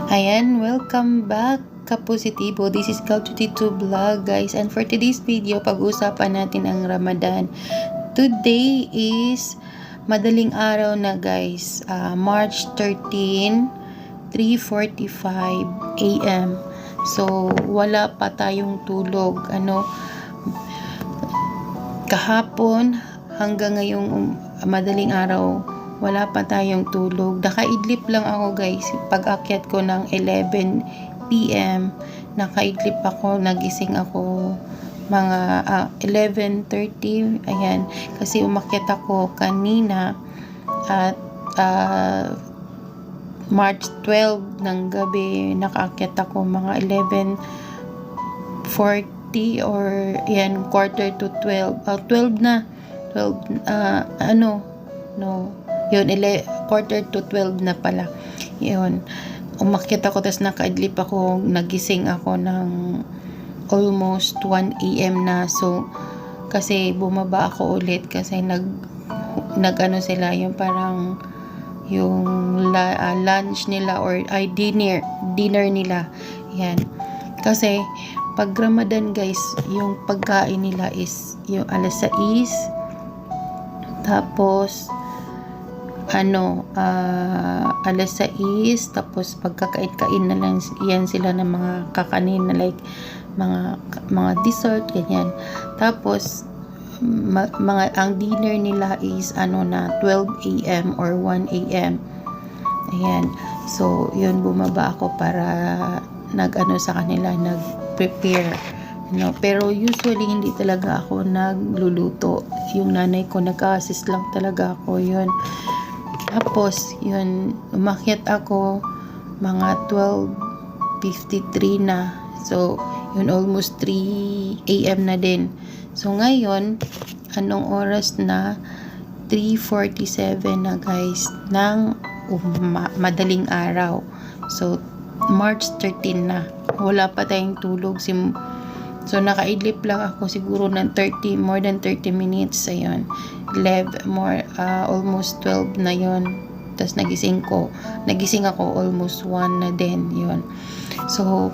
Ayan, welcome back Kapositibo. This is Cal22 Vlog, guys. And for today's video, pag-usapan natin ang Ramadan. Today is madaling araw na, guys. March 13, 3:45 AM. So, wala pa tayong tulog. Kahapon hanggang ngayong madaling araw, wala pa tayong tulog. Nakaidlip lang ako, guys. Pag-akyat ko ng 11 PM, nakaidlip ako, nagising ako mga 11:30. Ayan, kasi umakyat ako kanina at March 12 ng gabi. Nakaakyat ako mga 11:40 or yan, quarter to 12. 12 na. 12, yun, quarter to 12 na pala. Yun. Umakyat ako, tapos nakaidlip ako, nagising ako ng almost 1 AM na. So, kasi bumaba ako ulit kasi sila, yung parang yung lunch nila or dinner nila. Yan. Kasi, pag Ramadan, guys, yung pagkain nila is yung alas 6. Tapos, alas 6, tapos pagkakain na lang yan sila ng mga kakanin na like mga dessert, ganyan. Tapos ang dinner nila is 12 AM or 1 AM. Ayan. So, yun, bumaba ako para sa kanila, nag-prepare. Pero usually hindi talaga ako nagluluto. Yung nanay ko nag-assist lang talaga ako, yun. Tapos, yun, umakyat ako mga 12:53 na. So, yun, almost 3 AM na din. So, ngayon, anong oras na? 3:47 na, guys, ng madaling araw. So, March 13 na. Wala pa tayong tulog. So, nakaidlip lang ako siguro ng more than 30 minutes. Ayun. Almost 12 na yon. Tapos nagising ako almost 1 na din. Yun. So,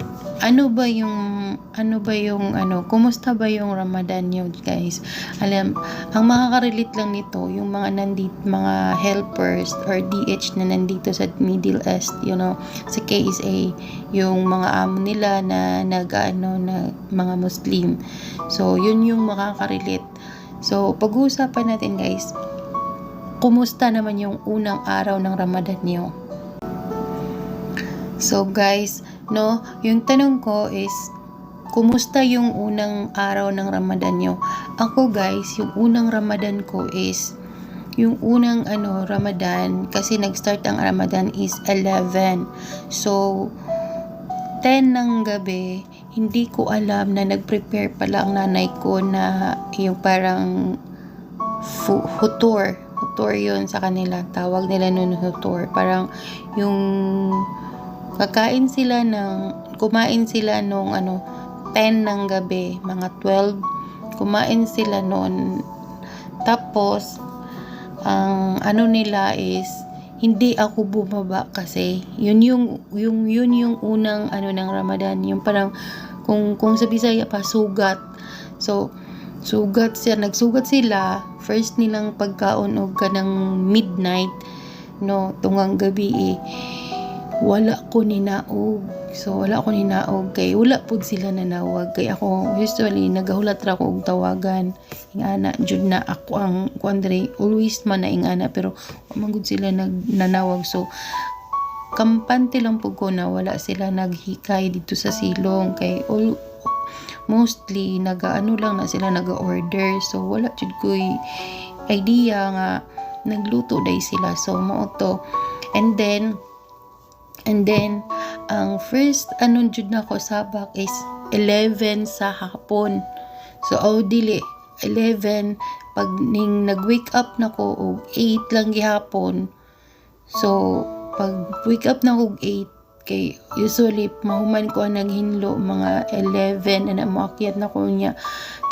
kumusta ba yung Ramadan nyo, guys? Ang makaka-relate lang nito, yung mga helpers or DH na nandito sa Middle East, sa KSA, yung mga amo nila na mga Muslim. So, yun yung makaka-relate. So, pag-uusapan natin, guys, kumusta naman yung unang araw ng Ramadan nyo? So, guys, yung tanong ko is, kumusta yung unang araw ng Ramadan nyo? Ako, guys, yung unang Ramadan ko is, yung unang Ramadan, kasi nag-start ang Ramadan is 11. So, 10 ng gabi, hindi ko alam na nag-prepare pala ang nanay ko na yung parang hutor yun sa kanila. Tawag nila nun hutor. Parang yung kumain sila nung 10 ng gabi, mga 12, kumain sila noon. Tapos, ang nila is, hindi ako bumaba kasi, yun yung unang ng Ramadan, yung parang, kung sa Bisaya pa, sugat. So, nagsugat sila, first nilang pagkaon og kanang midnight, tungang gabi wala ko ninaog. So, wala ko ninaog kay wala pud sila nanawag. Kay ako, usually, nagahulat ra ko og tawagan. Ingana, jud na ako ang kuandre, always man na ingana, pero manggod sila nanawag. So, kampante lang po ko na wala sila naghikay dito sa silong. Kay mostly, lang na sila naga-order. So, wala jud ko'y idea nga nagluto day sila. So, mao to. And then, ang first jud na ko sabak is 11 sa hapon. So, dili 11 pag nag-wake up na ko og 8 lang gihapon. So, pag wake up na ko og 8, kay usually mahuman ko ang naghinlo mga 11 na maakyat na ko niya.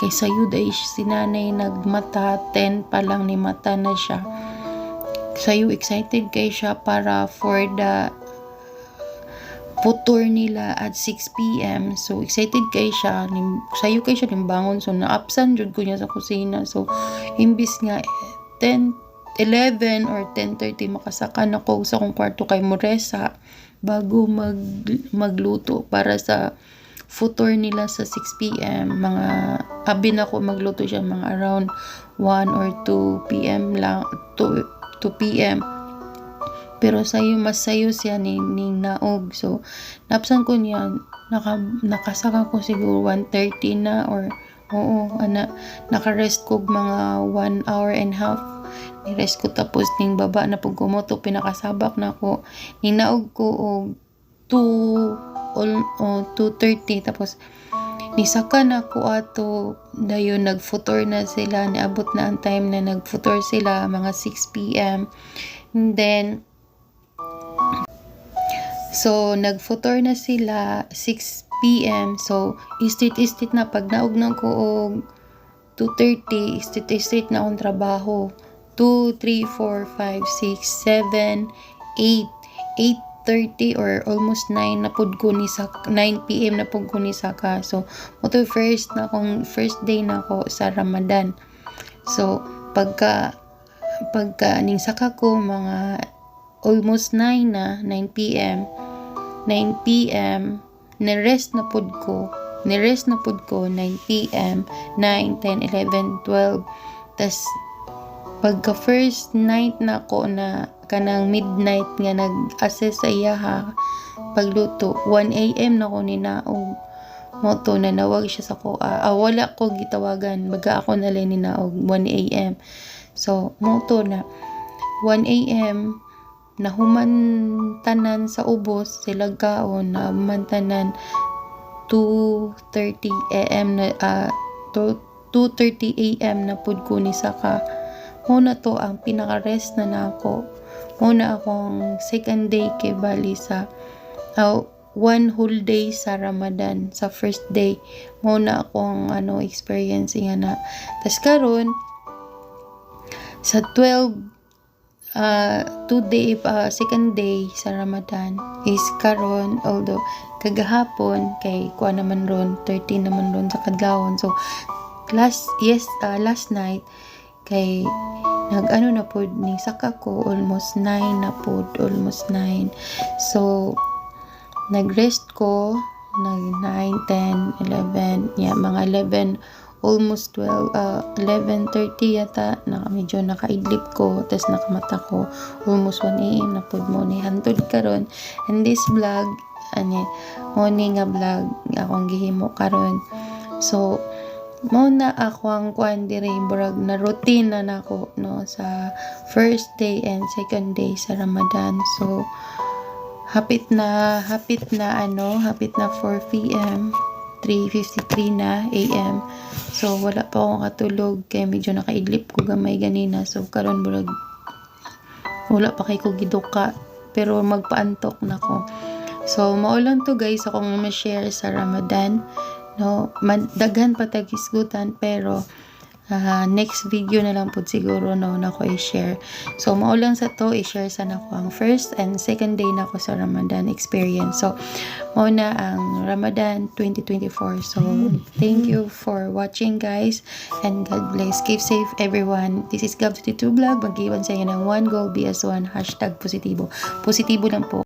Kay sayud ay sinanay nagmata, 10 pa lang ni mata na siya. Sayo excited kay siya para for futur nila at 6 p.m. So excited kay siya, sayo kay siya nimbangon, so naapsan jud ko niya sa kusina. So imbis nga 11 or 10:30 makasakan ako sa kong kwarto kay Moresa bago magluto para sa futur nila sa 6 p.m. Mga abin ako magluto siya mga around 1 or 2 p.m. lang, 2 p.m. Pero mas sayo siya ning naog. So napsan ko niya, nakasaka ko siguro 1:30 na, or nakarest ko mga 1 hour and half. Ni-rest ko, tapos ning baba na pag kumoto, pinakasabak na ako. Ning naog ko og 2:30, tapos nisaka na ko ato dayon nagfutor na sila, niabot na ang time na nagfutor sila mga 6 p.m. And then so nagfutor na sila 6 p.m. So istit na pag naog na ko og 2:30, istit na akong trabaho. 2, 3, 4, 5, 6, 7, 8:30 or almost 9 na pud ko ni sa 9 p.m. na pud ko ni saka. So moto first day na ako sa Ramadan. So pagka ning saka ko mga almost 9 p.m. Nirest na pud ko 9 p.m. 9, 10, 11, 12. Tas pagka first night na ko na kanang midnight nga nag-assess sa iyaha pagluto, 1 a.m. na ko ninaog. Moto na nawag siya sa ko. Wala ko gitawagan, baga ako na lang ninaog 1 a.m. So moto na 1 a.m. nahuman tanan sa ubos sila gaon, na tanan 2:30 a.m. na 2:30 a.m. na pud ko ni saka. Muna to ang pinaka-rest na nako. Muna akong second day kay bali sa one whole day sa Ramadan. Sa first day muna akong experiencing na. Tas karon sa 12 second day sa Ramadan is karon, although kagahapon kay kuha naman ron 13 naman ron sa kadlawon. So last night kay na pod ni saka ko almost 9 na pod, almost 9. So nagrest ko nag 9, 10, 11, mga 11, almost 12, 11:30 yata na medyo nakaidlip ko, tas nakamata ko almost 1 a.m. na pod mo ni hantod karon. And this vlog morning nga vlog akong gihimo karon. So mo na ako ang kuan dire, burag na routine na nako no sa first day and second day sa Ramadan. So hapit na 4 p.m. 3:53 na a.m. So wala pa akong katulog kay medyo nakaidlip ko gamay ganina. So karon burag wala pa kay ko giduka, pero magpaantok na ko. So mao lang to guys akong ma-share sa Ramadan. No, daghan pa tag isgutan, pero next video na lang po siguro na ko i-share. So mao lang sa to i-share sana ko ang first and second day na ko sa Ramadan experience. So mao na ang Ramadan 2024. So thank you for watching guys, and God bless. Keep safe everyone. This is Gab22 Vlog. Mag-iwan sa inyo ng one goal, be as one, #positibo. Positibo lang po.